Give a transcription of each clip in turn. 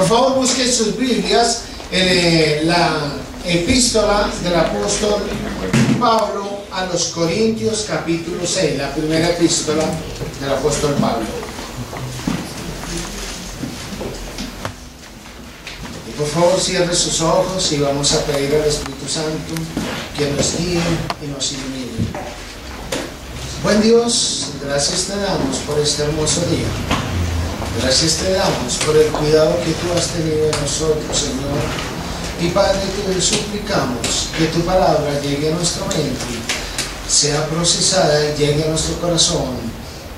Por favor, busquen sus Biblias en la epístola del apóstol Pablo a los Corintios, capítulo 6, la primera epístola del apóstol Pablo. Y por favor, cierre sus ojos y vamos a pedir al Espíritu Santo que nos guíe y nos ilumine. Buen Dios, gracias te damos por este hermoso día. Gracias te damos por el cuidado que tú has tenido de nosotros, Señor. Y Padre, te suplicamos que tu palabra llegue a nuestra mente, sea procesada y llegue a nuestro corazón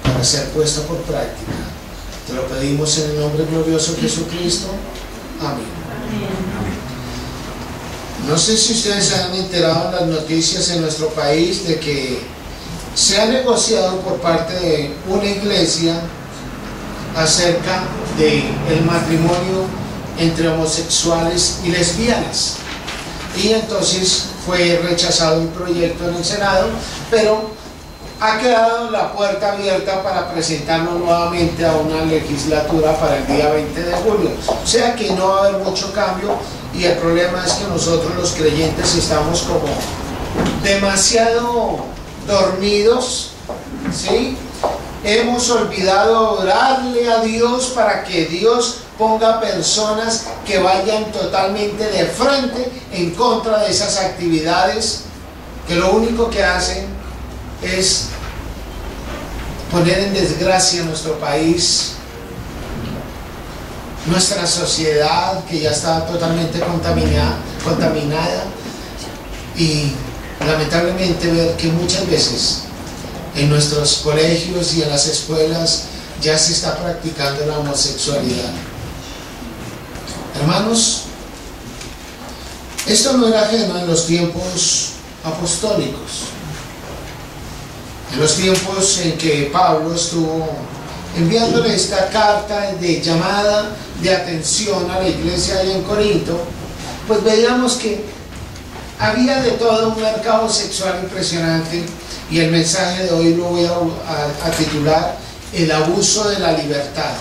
para ser puesta por práctica. Te lo pedimos en el nombre glorioso de Jesucristo. Amén. No sé si ustedes se han enterado en las noticias en nuestro país de que se ha negociado por parte de una iglesia acerca del matrimonio entre homosexuales y lesbianas, y entonces fue rechazado el proyecto en el Senado, pero ha quedado la puerta abierta para presentarlo nuevamente a una legislatura para el día 20 de julio, o sea que no va a haber mucho cambio. Y el problema es que nosotros los creyentes estamos como demasiado dormidos, ¿sí? Hemos olvidado orarle a Dios para que Dios ponga personas que vayan totalmente de frente en contra de esas actividades que lo único que hacen es poner en desgracia nuestro país, nuestra sociedad que ya está totalmente contaminada, y lamentablemente ver que muchas veces en nuestros colegios y en las escuelas ya se está practicando la homosexualidad. Hermanos, esto no era ajeno en los tiempos apostólicos, en los tiempos en que Pablo estuvo enviándole esta carta de llamada de atención a la iglesia allá en Corinto. Pues veíamos que había de todo un mercado sexual impresionante, y el mensaje de hoy lo voy a titular El abuso de la libertad.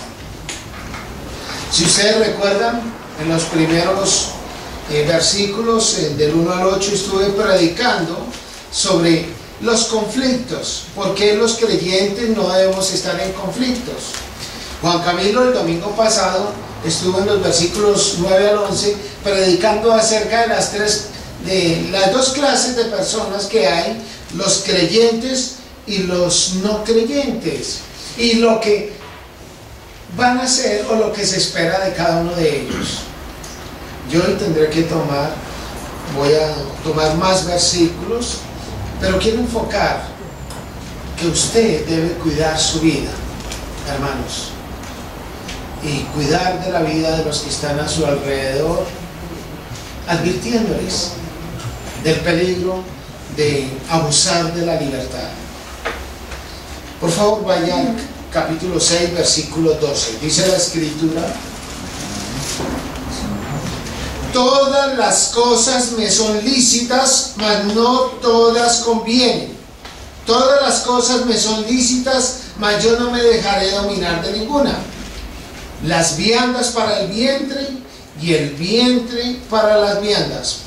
Si ustedes recuerdan, en los primeros versículos del 1 al 8 estuve predicando sobre los conflictos, porque los creyentes no debemos estar en conflictos. Juan Camilo el domingo pasado estuvo en los versículos 9 al 11 predicando acerca de las dos clases de personas que hay: los creyentes y los no creyentes, y lo que van a hacer o lo que se espera de cada uno de ellos. Yo hoy voy a tomar más versículos, pero quiero enfocar que usted debe cuidar su vida, hermanos, y cuidar de la vida de los que están a su alrededor, advirtiéndoles del peligro de abusar de la libertad. Por favor, vaya al capítulo 6, versículo 12. Dice la Escritura: todas las cosas me son lícitas, mas no todas convienen. Todas las cosas me son lícitas, mas yo no me dejaré dominar de ninguna. Las viandas para el vientre y el vientre para las viandas.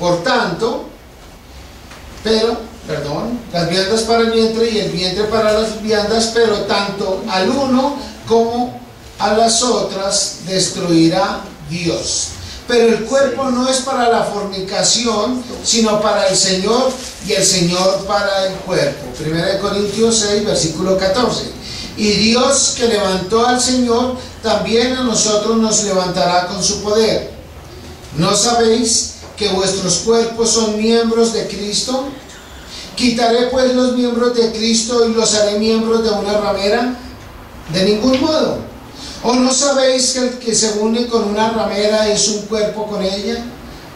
Las viandas para el vientre y el vientre para las viandas, pero tanto al uno como a las otras destruirá Dios. Pero el cuerpo no es para la fornicación, sino para el Señor, y el Señor para el cuerpo. 1 Corintios 6, versículo 14. Y Dios, que levantó al Señor, también a nosotros nos levantará con su poder. ¿No sabéis que vuestros cuerpos son miembros de Cristo? ¿Quitaré pues los miembros de Cristo y los haré miembros de una ramera? De ningún modo. ¿O no sabéis que el que se une con una ramera es un cuerpo con ella?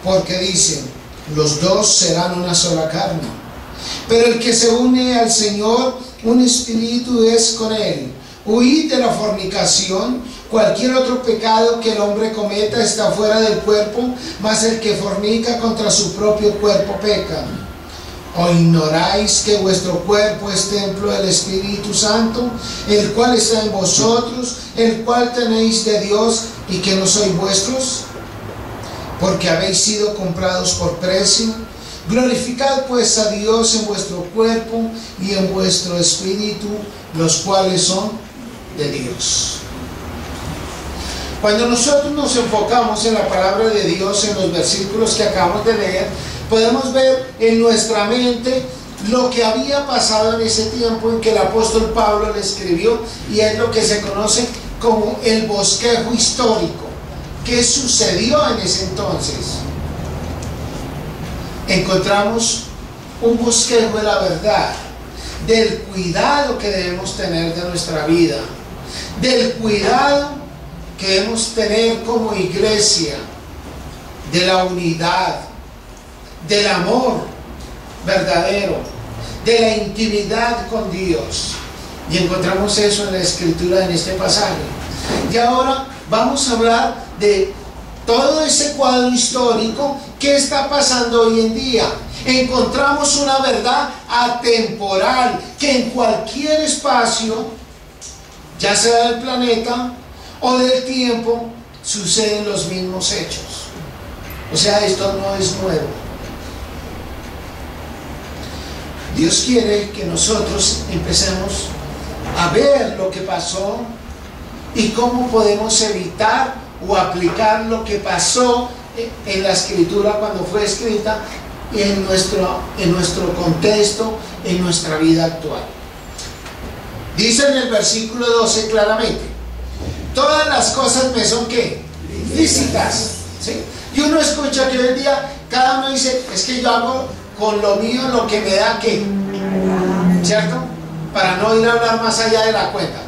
Porque dicen, los dos serán una sola carne. Pero el que se une al Señor, un espíritu es con él. Huid de la fornicación. Cualquier otro pecado que el hombre cometa está fuera del cuerpo, mas el que fornica contra su propio cuerpo peca. ¿O ignoráis que vuestro cuerpo es templo del Espíritu Santo, el cual está en vosotros, el cual tenéis de Dios y que no sois vuestros? Porque habéis sido comprados por precio. Glorificad pues a Dios en vuestro cuerpo y en vuestro espíritu, los cuales son de Dios. Cuando nosotros nos enfocamos en la palabra de Dios, en los versículos que acabamos de leer, podemos ver en nuestra mente lo que había pasado en ese tiempo en que el apóstol Pablo le escribió, y es lo que se conoce como el bosquejo histórico. ¿Qué sucedió en ese entonces? Encontramos un bosquejo de la verdad, del cuidado que debemos tener de nuestra vida, del cuidado que debemos tener como iglesia, de la unidad, del amor verdadero, de la intimidad con Dios. Y encontramos eso en la Escritura, en este pasaje. Y ahora vamos a hablar de todo ese cuadro histórico que está pasando hoy en día. Encontramos una verdad atemporal que en cualquier espacio, ya sea del planeta o del tiempo, suceden los mismos hechos. O sea, esto no es nuevo. Dios quiere que nosotros empecemos a ver lo que pasó y cómo podemos evitar o aplicar lo que pasó en la Escritura cuando fue escrita en nuestro contexto, en nuestra vida actual. Dice en el versículo 12 claramente: todas las cosas me son ¿qué? Lícitas, ¿sí? Y uno escucha que hoy en día cada uno dice: es que yo hago con lo mío lo que me da ¿qué? ¿Cierto? Para no ir a hablar más allá de la cuenta,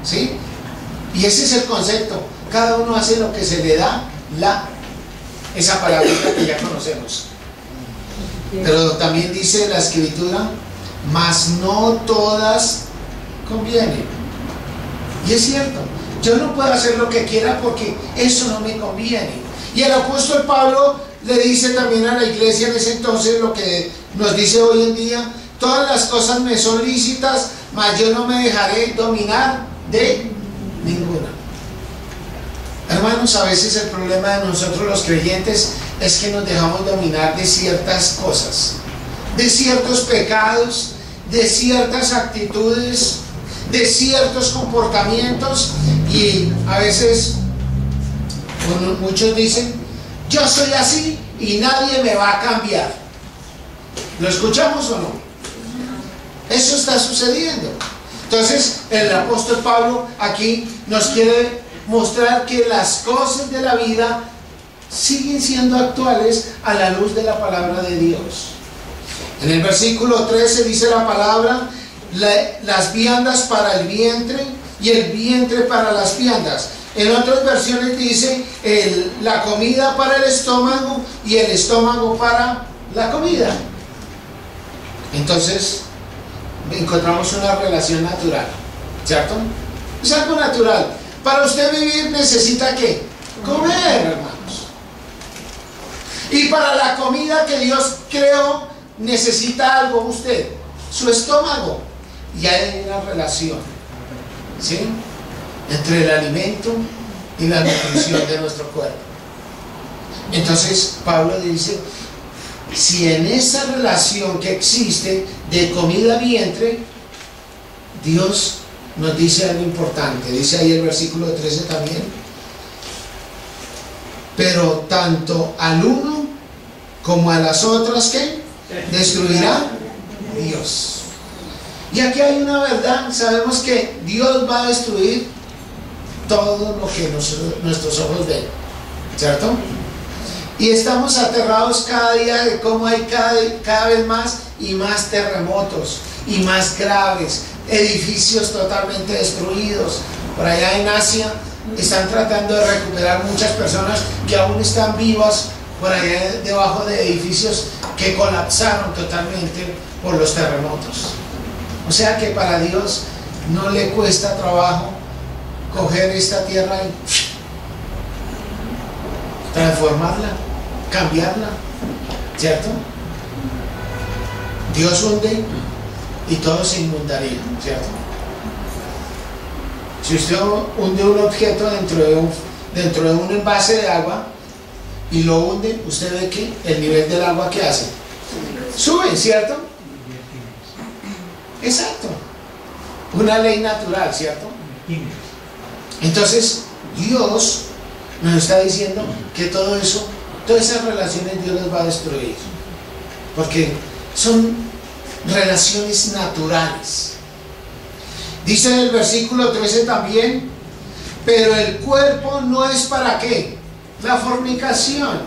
¿sí? Y ese es el concepto. Cada uno hace lo que se le da esa palabrita que ya conocemos. Pero también dice la Escritura: mas no todas convienen. Y es cierto, yo no puedo hacer lo que quiera porque eso no me conviene. Y el apóstol Pablo le dice también a la iglesia en ese entonces lo que nos dice hoy en día: todas las cosas me son lícitas, mas yo no me dejaré dominar de ninguna. Hermanos, a veces el problema de nosotros los creyentes es que nos dejamos dominar de ciertas cosas, de ciertos pecados, de ciertas actitudes, de ciertos comportamientos, y a veces muchos dicen: yo soy así y nadie me va a cambiar. ¿Lo escuchamos o no? Eso está sucediendo. Entonces el apóstol Pablo aquí nos quiere mostrar que las cosas de la vida siguen siendo actuales a la luz de la palabra de Dios. En el versículo 13 dice la palabra: las viandas para el vientre y el vientre para las viandas. En otras versiones dice la comida para el estómago y el estómago para la comida. Entonces encontramos una relación natural, ¿cierto? Es algo natural. Para usted vivir necesita ¿qué? Comer, hermanos. Y para la comida que Dios creó necesita algo usted, su estómago. Y hay una relación, ¿sí?, entre el alimento y la nutrición de nuestro cuerpo. Entonces Pablo dice: si en esa relación que existe de comida-vientre, Dios nos dice algo importante. Dice ahí el versículo 13 también: pero tanto al uno como a las otras, ¿qué? Destruirá Dios. Y aquí hay una verdad: sabemos que Dios va a destruir todo lo que nuestros ojos ven, ¿cierto? Y estamos aterrados cada día de cómo hay cada vez más y más terremotos, y más graves, edificios totalmente destruidos. Por allá en Asia están tratando de recuperar muchas personas que aún están vivas por allá debajo de edificios que colapsaron totalmente por los terremotos. O sea que para Dios no le cuesta trabajo coger esta tierra y transformarla, cambiarla, ¿cierto? Dios hunde y todo se inundaría, ¿cierto? Si usted hunde un objeto dentro de un envase de agua y lo hunde, usted ve que el nivel del agua, ¿qué hace? Sube, ¿cierto? Exacto. Una ley natural, ¿cierto? Entonces, Dios nos está diciendo que todo eso, todas esas relaciones Dios las va a destruir. Porque son relaciones naturales. Dice en el versículo 13 también, pero el cuerpo no es para ¿qué? La fornicación.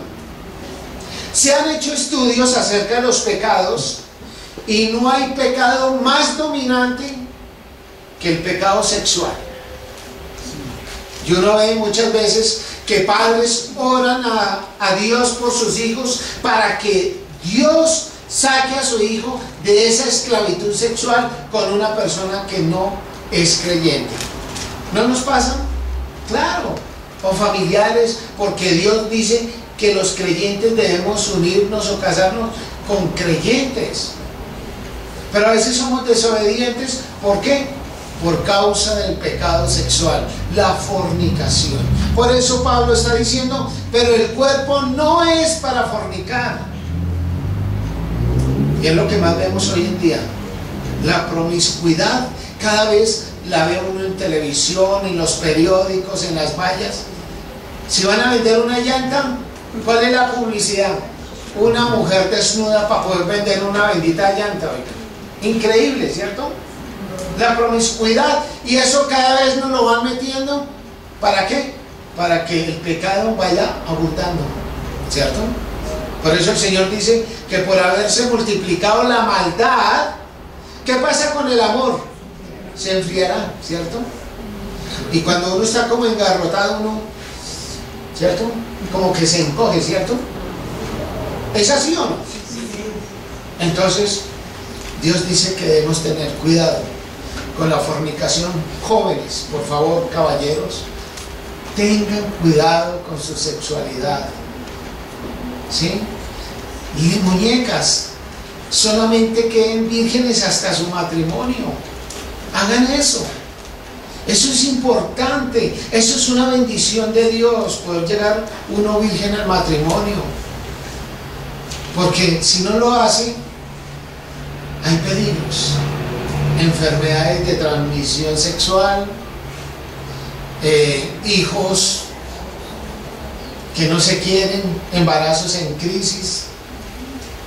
Se han hecho estudios acerca de los pecados y no hay pecado más dominante que el pecado sexual. Y uno ve muchas veces que padres oran a Dios por sus hijos para que Dios saque a su hijo de esa esclavitud sexual con una persona que no es creyente. ¿No nos pasa? Claro. O familiares, porque Dios dice que los creyentes debemos unirnos o casarnos con creyentes. Pero a veces somos desobedientes. ¿Por qué? Por causa del pecado sexual, la fornicación. Por eso Pablo está diciendo, pero el cuerpo no es para fornicar. Y es lo que más vemos hoy en día. La promiscuidad, cada vez la ve uno en televisión, en los periódicos, en las vallas. Si van a vender una llanta, ¿cuál es la publicidad? Una mujer desnuda para poder vender una bendita llanta. Increíble, ¿cierto? La promiscuidad, y eso cada vez nos lo van metiendo. ¿Para qué? Para que el pecado vaya abundando, ¿cierto? Por eso el Señor dice que por haberse multiplicado la maldad, ¿qué pasa con el amor? Se enfriará, ¿cierto? Y cuando uno está como engarrotado, uno, ¿cierto? Como que se encoge, ¿cierto? ¿Es así o no? Entonces, Dios dice que debemos tener cuidado con la fornicación. Jóvenes, por favor, caballeros, tengan cuidado con su sexualidad, ¿sí? Y muñecas, solamente queden vírgenes hasta su matrimonio. Hagan eso. Eso es importante. Eso es una bendición de Dios, poder llegar uno virgen al matrimonio. Porque si no lo hace, hay peligros. Enfermedades de transmisión sexual, hijos que no se quieren, embarazos en crisis,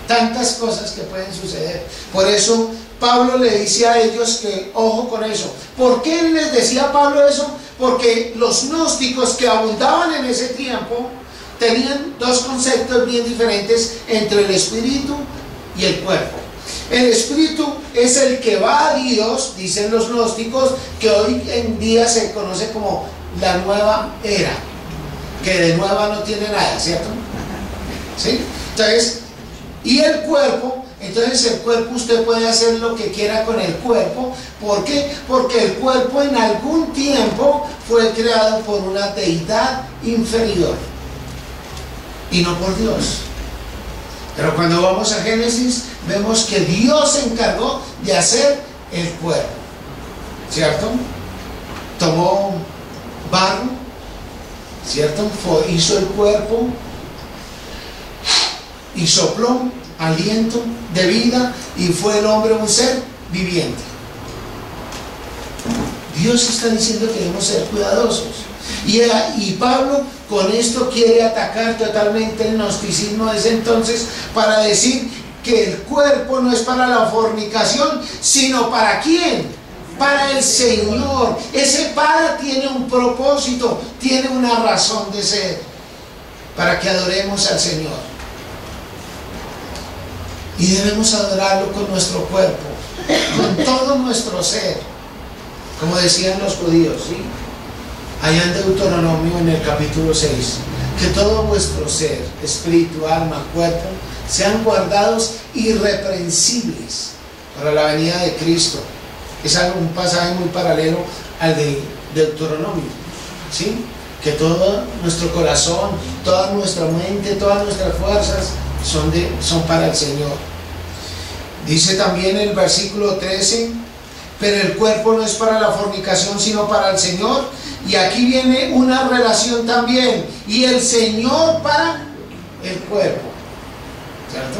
tantas cosas que pueden suceder. Por eso Pablo le dice a ellos que ojo con eso. ¿Por qué les decía Pablo eso? Porque los gnósticos que abundaban en ese tiempo tenían dos conceptos bien diferentes entre el espíritu y el cuerpo. El espíritu es el que va a Dios, dicen los gnósticos, que hoy en día se conoce como la nueva era, que de nueva no tiene nada, ¿cierto? ¿Sí? Entonces, y el cuerpo, entonces el cuerpo usted puede hacer lo que quiera con el cuerpo. ¿Por qué? Porque el cuerpo en algún tiempo fue creado por una deidad inferior y no por Dios. Pero cuando vamos a Génesis, vemos que Dios se encargó de hacer el cuerpo, ¿cierto? Tomó barro, ¿cierto? Hizo el cuerpo y sopló aliento de vida y fue el hombre un ser viviente. Dios está diciendo que debemos ser cuidadosos. Y Pablo con esto quiere atacar totalmente el gnosticismo de ese entonces para decir que el cuerpo no es para la fornicación, sino ¿para quién? Para el Señor. Ese para tiene un propósito, tiene una razón de ser, para que adoremos al Señor. Y debemos adorarlo con nuestro cuerpo, con todo nuestro ser, como decían los judíos, ¿sí? Allá en Deuteronomio, en el capítulo 6, que todo vuestro ser, espíritu, alma, cuerpo, sean guardados irreprensibles para la venida de Cristo. Es un pasaje muy paralelo al de Deuteronomio, ¿sí? Que todo nuestro corazón, toda nuestra mente, todas nuestras fuerzas son para el Señor. Dice también el versículo 13, pero el cuerpo no es para la fornicación, sino para el Señor. Y aquí viene una relación también. Y el Señor para el cuerpo. ¿Cierto?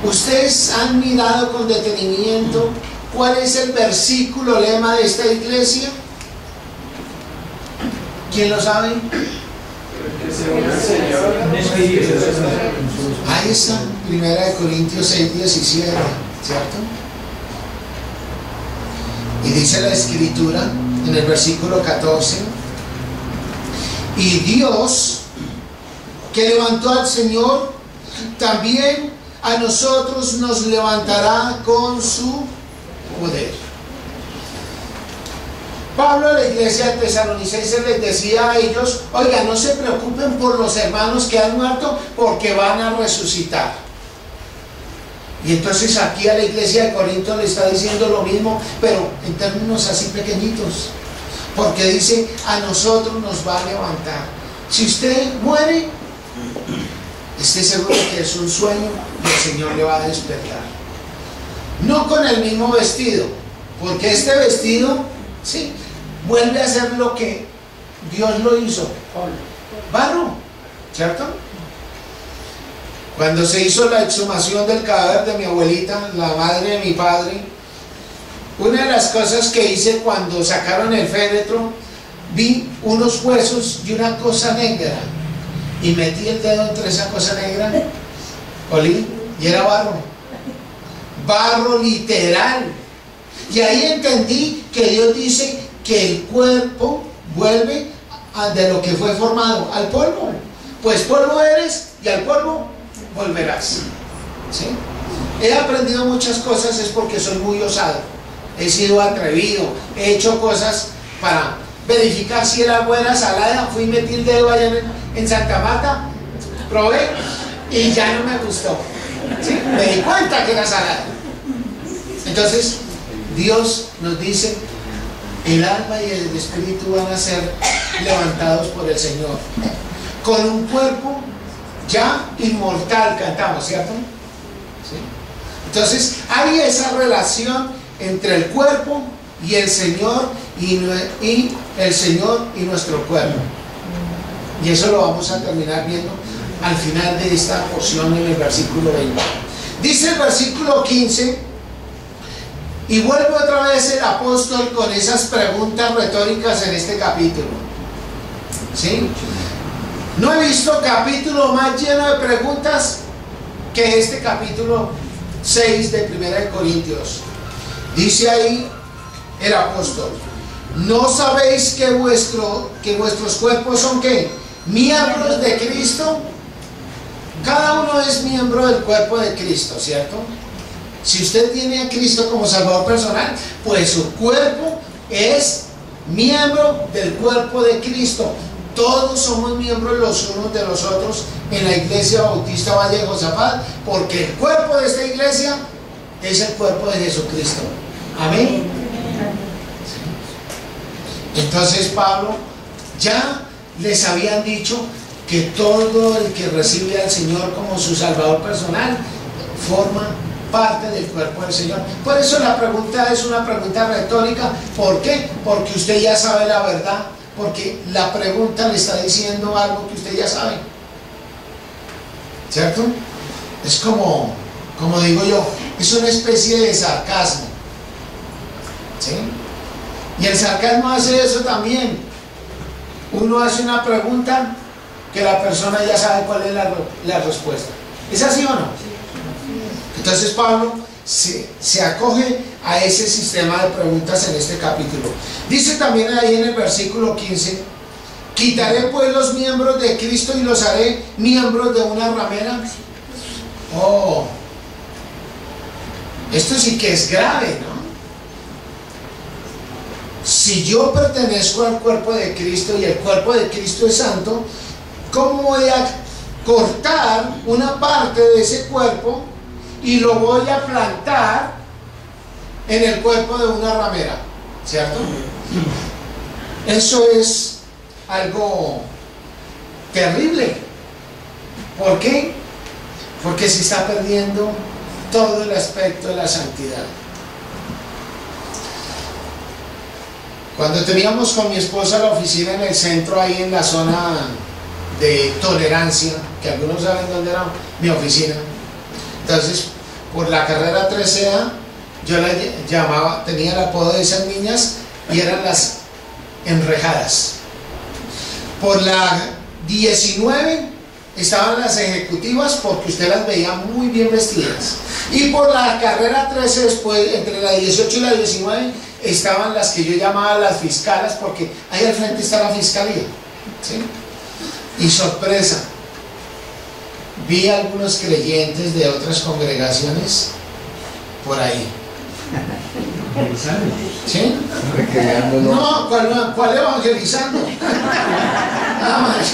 Ustedes han mirado con detenimiento cuál es el versículo lema de esta iglesia. ¿Quién lo sabe? Ahí está, 1 Corintios 6, 17, ¿cierto? Y dice la escritura en el versículo 14, y Dios que levantó al Señor, también a nosotros nos levantará con su poder. Pablo a la iglesia de Tesalonicenses les decía a ellos: oiga, no se preocupen por los hermanos que han muerto, porque van a resucitar. Y entonces aquí a la iglesia de Corinto le está diciendo lo mismo, pero en términos así pequeñitos, porque dice: a nosotros nos va a levantar. Si usted muere, esté seguro que es un sueño y el Señor le va a despertar. No con el mismo vestido, porque este vestido, sí, vuelve a ser lo que Dios lo hizo, barro, ¿cierto? Cuando se hizo la exhumación del cadáver de mi abuelita, la madre de mi padre, una de las cosas que hice cuando sacaron el féretro, vi unos huesos y una cosa negra, y metí el dedo entre esa cosa negra, olí, y era barro, barro literal. Y ahí entendí que Dios dice que el cuerpo vuelve de lo que fue formado, al polvo. Pues polvo eres y al polvo volverás. ¿Sí? He aprendido muchas cosas, es porque soy muy osado, he sido atrevido, he hecho cosas para verificar si el agua era salada. Fui y metí el dedo allá en Santa Marta, probé y ya no me gustó. ¿Sí? Me di cuenta que era salada. Entonces Dios nos dice: el alma y el espíritu van a ser levantados por el Señor con un cuerpo ya inmortal, cantamos, ¿cierto? ¿Sí? Entonces hay esa relación entre el cuerpo y el Señor, y el Señor y nuestro cuerpo, y eso lo vamos a terminar viendo al final de esta porción en el versículo 20. Dice el versículo 15, y vuelve otra vez el apóstol con esas preguntas retóricas en este capítulo. ¿Sí? No he visto capítulo más lleno de preguntas que este capítulo 6 de 1 Corintios. Dice ahí el apóstol: ¿no sabéis que vuestros cuerpos son ¿qué? Miembros de Cristo? Cada uno es miembro del cuerpo de Cristo, ¿cierto? Si usted tiene a Cristo como Salvador personal, pues su cuerpo es miembro del cuerpo de Cristo. Todos somos miembros los unos de los otros en la Iglesia Bautista Valle de Josafat, porque el cuerpo de esta iglesia es el cuerpo de Jesucristo. Amén. Entonces Pablo ya les habían dicho que todo el que recibe al Señor como su Salvador personal forma parte del cuerpo del Señor. Por eso la pregunta es una pregunta retórica. ¿Por qué? Porque usted ya sabe la verdad, porque la pregunta le está diciendo algo que usted ya sabe, ¿cierto? Es como digo yo, es una especie de sarcasmo, ¿sí? Y el sarcasmo hace eso también. Uno hace una pregunta que la persona ya sabe cuál es la respuesta. ¿Es así o no? Entonces Pablo se acoge a ese sistema de preguntas en este capítulo. Dice también ahí en el versículo 15: ¿quitaré pues los miembros de Cristo y los haré miembros de una ramera? Oh, esto sí que es grave, ¿no? Si yo pertenezco al cuerpo de Cristo y el cuerpo de Cristo es santo, ¿cómo voy a cortar una parte de ese cuerpo y lo voy a plantar en el cuerpo de una ramera? ¿Cierto? Eso es algo terrible. ¿Por qué? Porque se está perdiendo todo el aspecto de la santidad. Cuando teníamos con mi esposa la oficina en el centro, ahí en la zona de Tolerancia, que algunos saben dónde era mi oficina, entonces por la carrera 13A yo la llamaba, tenía el apodo de esas niñas, y eran las enrejadas. Por la 19 estaban las ejecutivas, porque usted las veía muy bien vestidas, y por la carrera 13, después entre la 18 y la 19, estaban las que yo llamaba las fiscales, porque ahí al frente está la fiscalía, ¿sí? Y sorpresa, vi a algunos creyentes de otras congregaciones por ahí. ¿Sí? No, ¿cuál evangelizando? Nada más.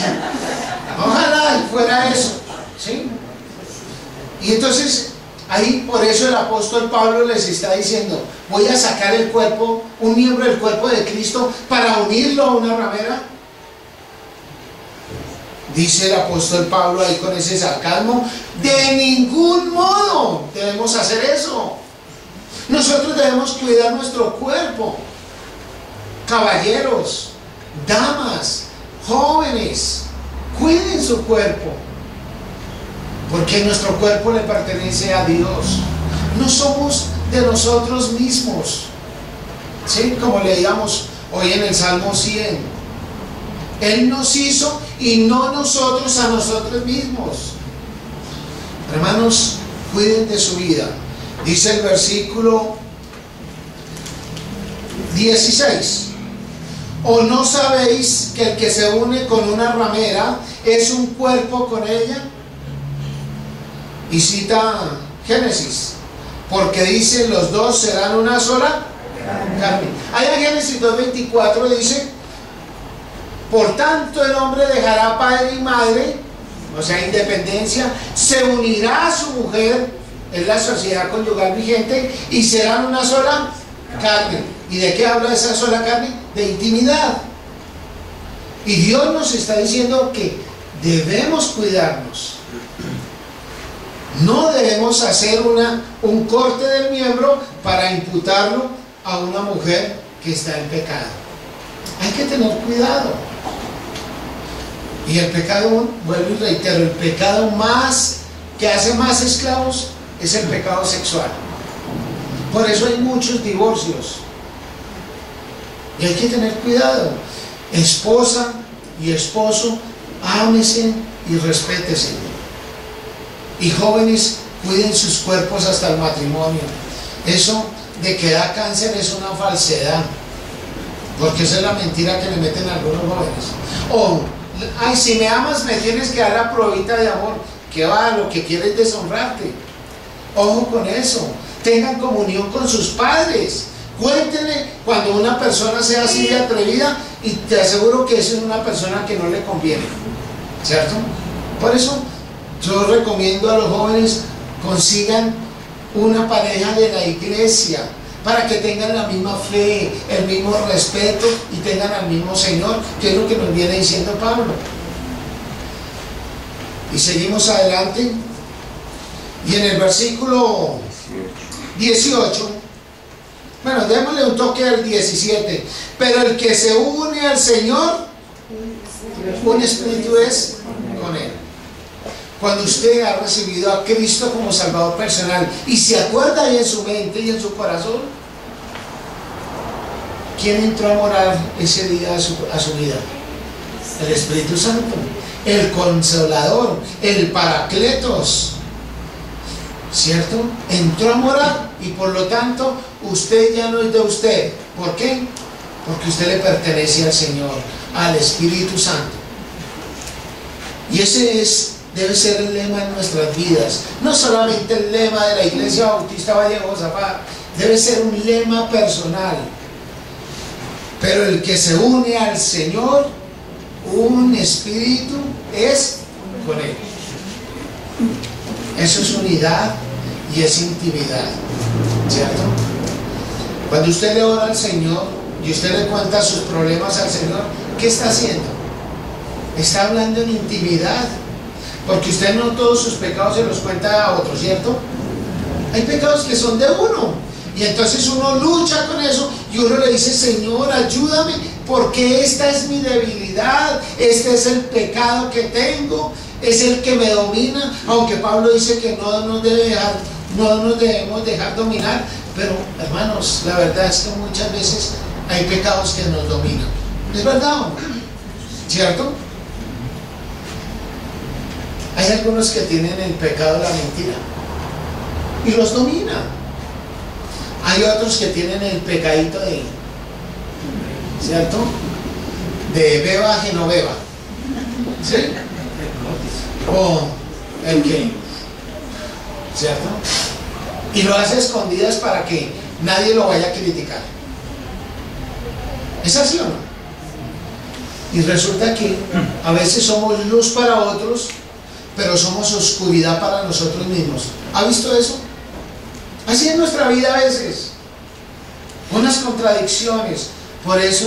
Ojalá fuera eso, ¿sí? Y entonces ahí, por eso el apóstol Pablo les está diciendo: voy a sacar el cuerpo, un miembro del cuerpo de Cristo, para unirlo a una ramera. Dice el apóstol Pablo ahí con ese sarcasmo: de ningún modo debemos hacer eso. Nosotros debemos cuidar nuestro cuerpo. Caballeros, damas, jóvenes, cuiden su cuerpo, porque nuestro cuerpo le pertenece a Dios. No somos de nosotros mismos, ¿sí? Como leíamos hoy en el Salmo 100. Él nos hizo y no nosotros a nosotros mismos. Hermanos, cuiden de su vida. Dice el versículo 16: ¿o no sabéis que el que se une con una ramera es un cuerpo con ella? Y cita Génesis, porque dice: los dos serán una sola carne. Allá en Génesis 2:24 dice: por tanto el hombre dejará padre y madre, o sea, independencia, se unirá a su mujer, es la sociedad conyugal vigente, y serán una sola carne. ¿Y de qué habla esa sola carne? De intimidad. Y Dios nos está diciendo que debemos cuidarnos. No debemos hacer un corte del miembro para imputarlo a una mujer que está en pecado. Hay que tener cuidado. Y el pecado, vuelvo y reitero, el pecado más que hace más esclavos es el pecado sexual. Por eso hay muchos divorcios. Y hay que tener cuidado. Esposa y esposo, ámense y respétense. Y jóvenes, cuiden sus cuerpos hasta el matrimonio. Eso de que da cáncer es una falsedad, porque esa es la mentira que le meten a algunos jóvenes. O, ay, si me amas me tienes que dar la probita de amor. Que va, lo que quieres es deshonrarte. Ojo con eso. Tengan comunión con sus padres. Cuéntenle cuando una persona sea así de atrevida, y te aseguro que esa es una persona que no le conviene, ¿cierto? Por eso yo recomiendo a los jóvenes: consigan una pareja de la iglesia, para que tengan la misma fe, el mismo respeto, y tengan al mismo Señor, que es lo que nos viene diciendo Pablo. Y seguimos adelante, y en el versículo 18, bueno, démosle un toque al 17: pero el que se une al Señor, un espíritu es con Él. Cuando usted ha recibido a Cristo como Salvador personal y se acuerda ahí en su mente y en su corazón, ¿quién entró a morar ese día a su vida? El Espíritu Santo, el Consolador, el Paracletos, ¿cierto? Entró a morar, y por lo tanto usted ya no es de usted. ¿Por qué? Porque usted le pertenece al Señor, al Espíritu Santo. Y ese debe ser el lema en nuestras vidas. No solamente el lema de la Iglesia Bautista Valle de Josafat, debe ser un lema personal. Pero el que se une al Señor, un espíritu es con Él. Eso es unidad y es intimidad, ¿cierto? Cuando usted le ora al Señor y usted le cuenta sus problemas al Señor, ¿qué está haciendo? Está hablando en intimidad, porque usted no todos sus pecados se los cuenta a otros, ¿cierto? Hay pecados que son de uno. Y entonces uno lucha con eso y uno le dice: Señor, ayúdame, porque esta es mi debilidad, este es el pecado que tengo, es el que me domina. Aunque Pablo dice que no nos debemos dejar dominar, pero hermanos, la verdad es que muchas veces hay pecados que nos dominan. ¿Es verdad o no? ¿Cierto? Hay algunos que tienen el pecado de la mentira y los domina. Hay otros que tienen el pecadito de, ¿cierto?, de beba genoveva, ¿sí? O el que, ¿cierto? Y lo hace a escondidas para que nadie lo vaya a criticar. ¿Es así o no? Y resulta que a veces somos luz para otros, pero somos oscuridad para nosotros mismos. ¿Ha visto eso? Así es nuestra vida a veces, unas contradicciones. Por eso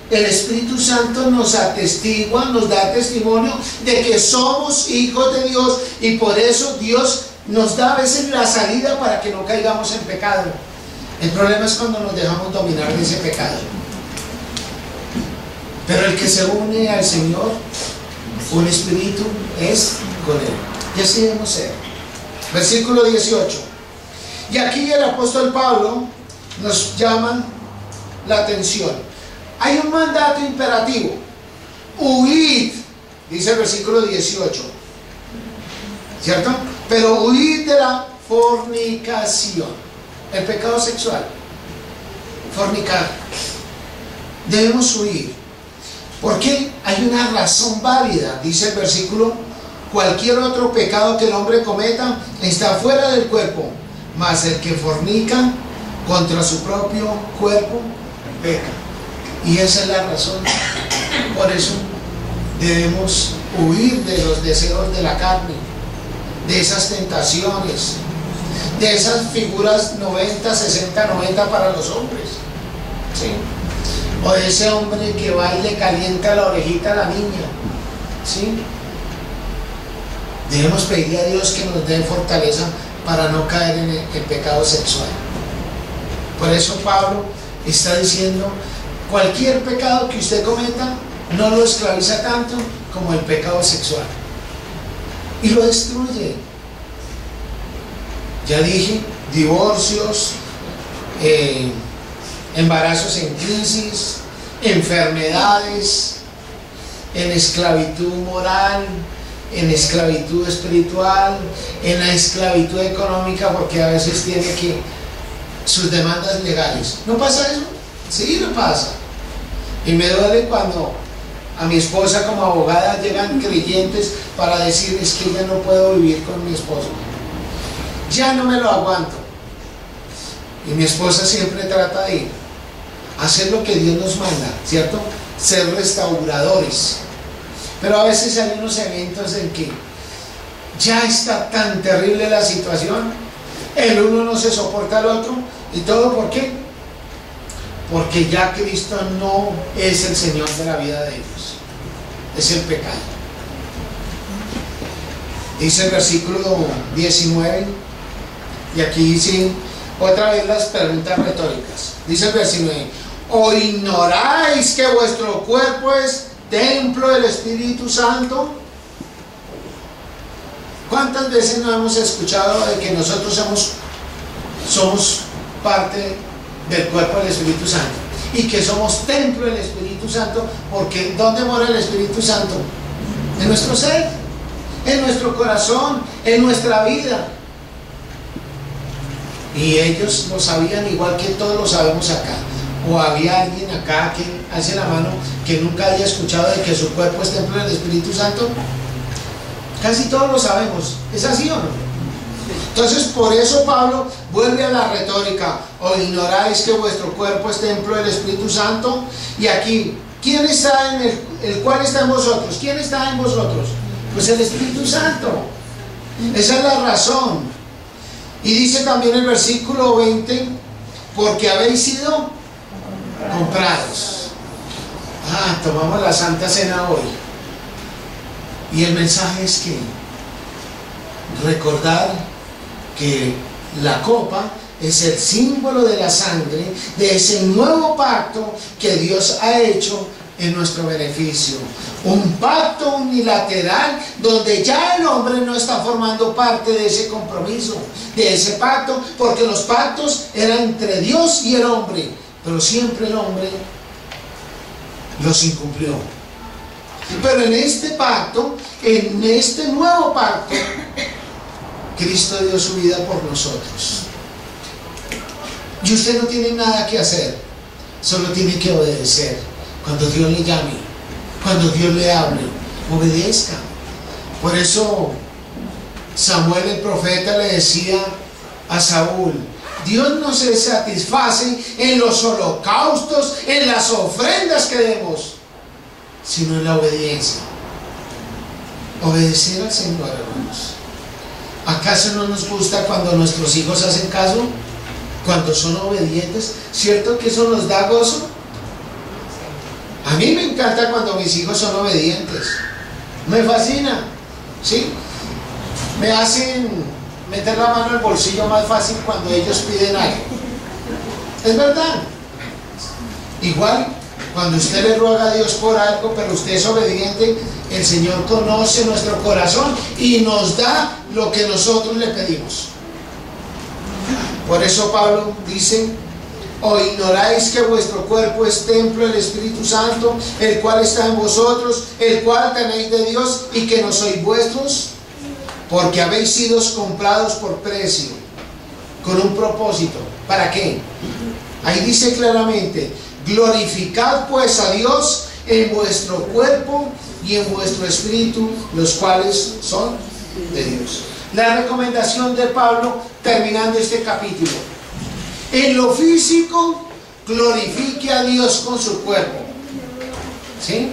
el Espíritu Santo nos atestigua, nos da testimonio de que somos hijos de Dios, y por eso Dios nos da a veces la salida para que no caigamos en pecado. El problema es cuando nos dejamos dominar de ese pecado. Pero el que se une al Señor, un espíritu es con Él. Y así debemos ser. Versículo 18. Y aquí el apóstol Pablo nos llama la atención. Hay un mandato imperativo: huid, dice el versículo 18, ¿cierto? Pero huid de la fornicación, el pecado sexual, fornicar. Debemos huir. ¿Por qué? Hay una razón válida. Dice el versículo: cualquier otro pecado que el hombre cometa está fuera del cuerpo, mas el que fornica contra su propio cuerpo peca. Y esa es la razón. Por eso debemos huir de los deseos de la carne, de esas tentaciones, de esas figuras 90, 60, 90 para los hombres, ¿sí? O de ese hombre que va y le calienta la orejita a la niña, ¿sí? Debemos pedirle a Dios que nos dé fortaleza para no caer en el pecado sexual. Por eso Pablo está diciendo: cualquier pecado que usted cometa no lo esclaviza tanto como el pecado sexual, y lo destruye. Ya dije, divorcios, embarazos en crisis, enfermedades, en esclavitud moral, en esclavitud espiritual, en la esclavitud económica, porque a veces tiene que sus demandas legales. ¿No pasa eso? Sí, no pasa. Y me duele cuando a mi esposa como abogada llegan creyentes para decir: es que ya no puedo vivir con mi esposo, ya no me lo aguanto. Y mi esposa siempre trata de hacer lo que Dios nos manda, ¿cierto? Ser restauradores. Pero a veces hay unos eventos en que ya está tan terrible la situación, el uno no se soporta al otro, y todo ¿por qué? Porque ya Cristo no es el Señor de la vida de ellos, es el pecado. Dice el versículo 19, y aquí sí, otra vez las preguntas retóricas. Dice el 19: ¿o ignoráis que vuestro cuerpo es templo del Espíritu Santo? ¿Cuántas veces no hemos escuchado de que nosotros somos parte del cuerpo del Espíritu Santo y que somos templo del Espíritu Santo? Porque ¿dónde mora el Espíritu Santo? En nuestro ser, en nuestro corazón, en nuestra vida. Y ellos lo sabían igual que todos lo sabemos acá. ¿O había alguien acá que hace la mano que nunca haya escuchado de que su cuerpo es templo del Espíritu Santo? Casi todos lo sabemos. ¿Es así o no? Entonces, por eso Pablo vuelve a la retórica: ¿o ignoráis que vuestro cuerpo es templo del Espíritu Santo? Y aquí, ¿quién está en el cual está en vosotros? ¿Quién está en vosotros? Pues el Espíritu Santo. Esa es la razón. Y dice también el versículo 20: porque habéis sido comprados. Tomamos la Santa Cena hoy, y el mensaje es que recordar que La copa es el símbolo de la sangre, de ese nuevo pacto que Dios ha hecho en nuestro beneficio. Un pacto unilateral donde ya el hombre no está formando parte de ese compromiso, de ese pacto, porque los pactos eran entre Dios y el hombre, pero siempre el hombre los incumplió. Pero en este pacto, en este nuevo pacto, Cristo dio su vida por nosotros. Y usted no tiene nada que hacer, solo tiene que obedecer. Cuando Dios le llame, cuando Dios le hable, obedezca. Por eso Samuel el profeta le decía a Saúl: Dios no se satisface en los holocaustos, en las ofrendas que demos, sino en la obediencia. Obedecer al Señor, hermanos. ¿Acaso no nos gusta cuando nuestros hijos hacen caso? Cuando son obedientes, ¿cierto que eso nos da gozo? A mí me encanta cuando mis hijos son obedientes. Me fascina, ¿sí? Me hacen meter la mano al bolsillo más fácil cuando ellos piden algo. Es verdad. Igual, cuando usted le ruega a Dios por algo, pero usted es obediente, el Señor conoce nuestro corazón y nos da lo que nosotros le pedimos. Por eso Pablo dice: ¿o ignoráis que vuestro cuerpo es templo del Espíritu Santo, el cual está en vosotros, el cual tenéis de Dios, y que no sois vuestros? Porque habéis sido comprados por precio, con un propósito. ¿Para qué? Ahí dice claramente: glorificad pues a Dios en vuestro cuerpo y en vuestro espíritu, los cuales son de Dios. La recomendación de Pablo, terminando este capítulo: en lo físico, glorifique a Dios con su cuerpo. ¿Sí?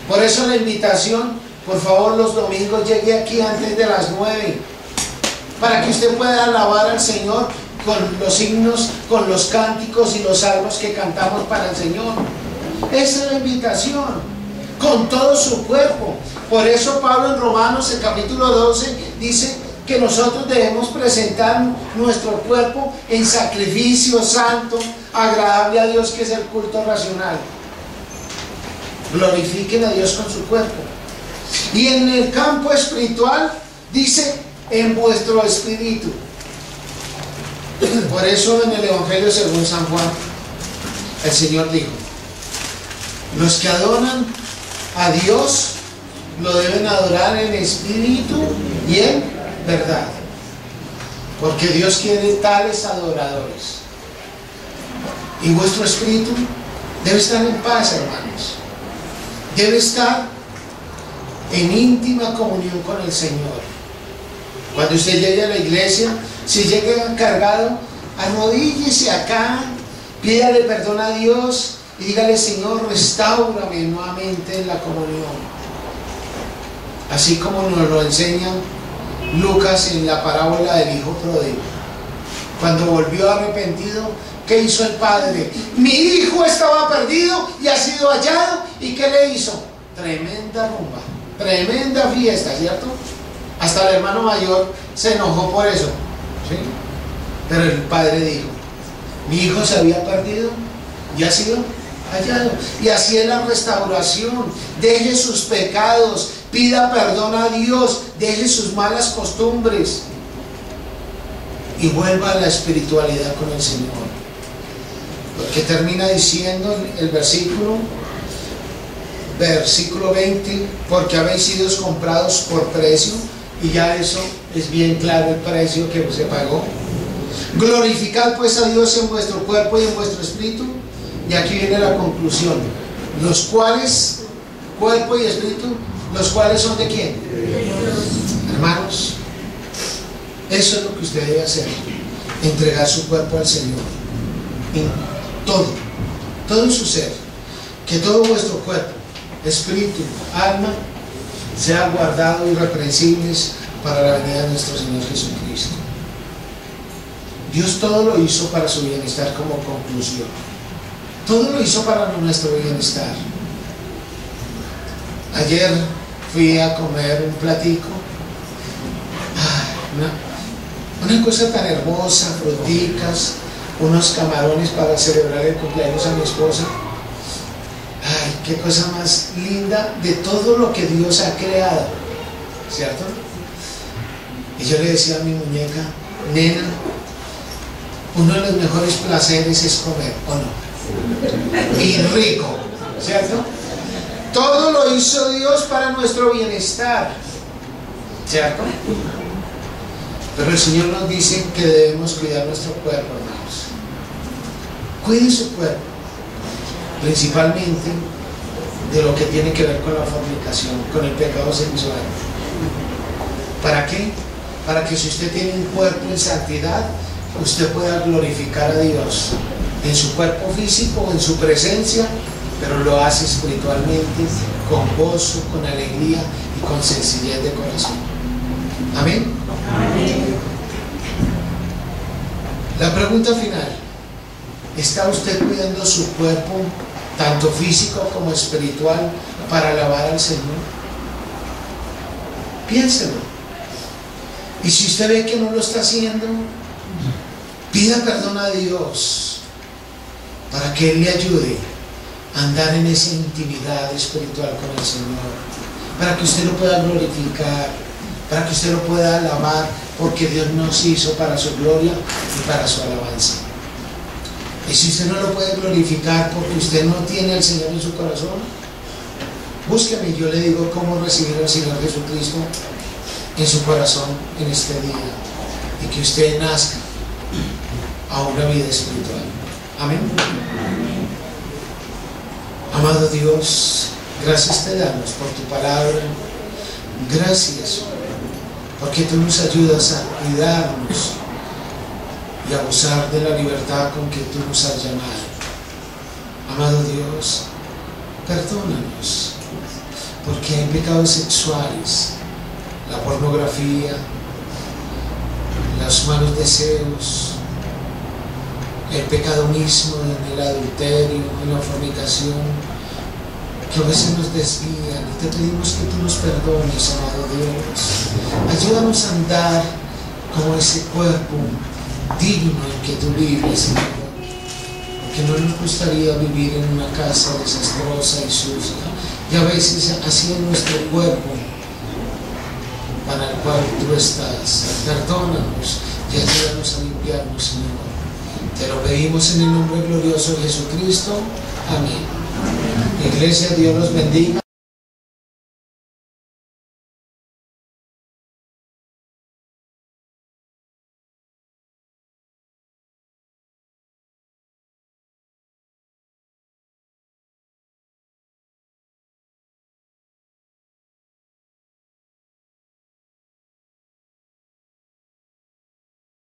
Por eso la invitación, por favor, los domingos llegue aquí antes de las 9, para que usted pueda alabar al Señor con los himnos, con los cánticos y los salmos que cantamos para el Señor. Esa es la invitación, con todo su cuerpo. Por eso Pablo en Romanos, el capítulo 12, dice que nosotros debemos presentar nuestro cuerpo en sacrificio santo, agradable a Dios, que es el culto racional. Glorifiquen a Dios con su cuerpo. Y en el campo espiritual dice: en vuestro espíritu. Por eso en el Evangelio según San Juan, el Señor dijo: los que adoran a Dios lo deben adorar en espíritu y en verdad, porque Dios quiere tales adoradores. Y vuestro espíritu debe estar en paz, hermanos. Debe estar en íntima comunión con el Señor. Cuando usted llegue a la iglesia, si llega cargado, arrodíllese acá, pídale perdón a Dios y dígale: Señor, restáurame nuevamente en la comunión. Así como nos lo enseña Lucas en la parábola del hijo pródigo. Cuando volvió arrepentido, ¿qué hizo el padre? Mi hijo estaba perdido y ha sido hallado. ¿Y qué le hizo? Tremenda rumba, tremenda fiesta, ¿cierto? Hasta el hermano mayor se enojó por eso, ¿sí? Pero el padre dijo: mi hijo se había perdido y ha sido hallado. Y así es la restauración. Deje sus pecados, pida perdón a Dios, deje sus malas costumbres y vuelva a la espiritualidad con el Señor. Porque termina diciendo el versículo 20: porque habéis sido comprados por precio. Y ya eso es bien claro, el precio que se pagó. Glorificad pues a Dios en vuestro cuerpo y en vuestro espíritu. Y aquí viene la conclusión: los cuales, cuerpo y espíritu, los cuales son de quién. Hermanos, eso es lo que usted debe hacer: entregar su cuerpo al Señor en todo en su ser. Que todo vuestro cuerpo, espíritu, alma, sea guardado irreprensibles para la venida de nuestro Señor Jesucristo. Dios todo lo hizo para su bienestar. Como conclusión, todo lo hizo para nuestro bienestar. Ayer fui a comer un platico, Una cosa tan hermosa, fruticas, unos camarones para celebrar el cumpleaños a mi esposa. Ay, qué cosa más linda de todo lo que Dios ha creado, ¿cierto? Y yo le decía a mi muñeca, nena, uno de los mejores placeres es comer, ¿o no? Y rico, ¿cierto? Todo lo hizo Dios para nuestro bienestar, ¿cierto? Pero el Señor nos dice que debemos cuidar nuestro cuerpo, hermanos. Cuide su cuerpo, principalmente de lo que tiene que ver con la fornicación, con el pecado sexual. ¿Para qué? Para que si usted tiene un cuerpo en santidad, usted pueda glorificar a Dios en su cuerpo físico, en su presencia, pero lo hace espiritualmente, con gozo, con alegría y con sencillez de corazón. Amén. Amén. La pregunta final: ¿está usted cuidando su cuerpo, tanto físico como espiritual, para alabar al Señor? Piénselo. Y si usted ve que no lo está haciendo, pida perdón a Dios para que Él le ayude a andar en esa intimidad espiritual con el Señor, para que usted lo pueda glorificar, para que usted lo pueda alabar, porque Dios nos hizo para su gloria y para su alabanza. Y si usted no lo puede glorificar porque usted no tiene al Señor en su corazón, búsqueme y yo le digo cómo recibir al Señor Jesucristo en su corazón en este día, y que usted nazca a una vida espiritual. Amén. Amado Dios, gracias te damos por tu palabra. Gracias porque tú nos ayudas a cuidarnos y a gozar de la libertad con que tú nos has llamado. Amado Dios, perdónanos, porque hay pecados sexuales, la pornografía, los malos deseos, el pecado mismo en el adulterio, en la fornicación, que a veces nos desvían, y te pedimos que tú nos perdones, amado Dios. Ayúdanos a andar como ese cuerpo digno en que tú vives, Señor, porque no nos gustaría vivir en una casa desastrosa y sucia, y a veces así en nuestro cuerpo para el cual tú estás. Perdónanos y ayúdanos a limpiarnos, Señor. Te lo pedimos en el nombre glorioso de Jesucristo. Amén. Iglesia, Dios los bendiga.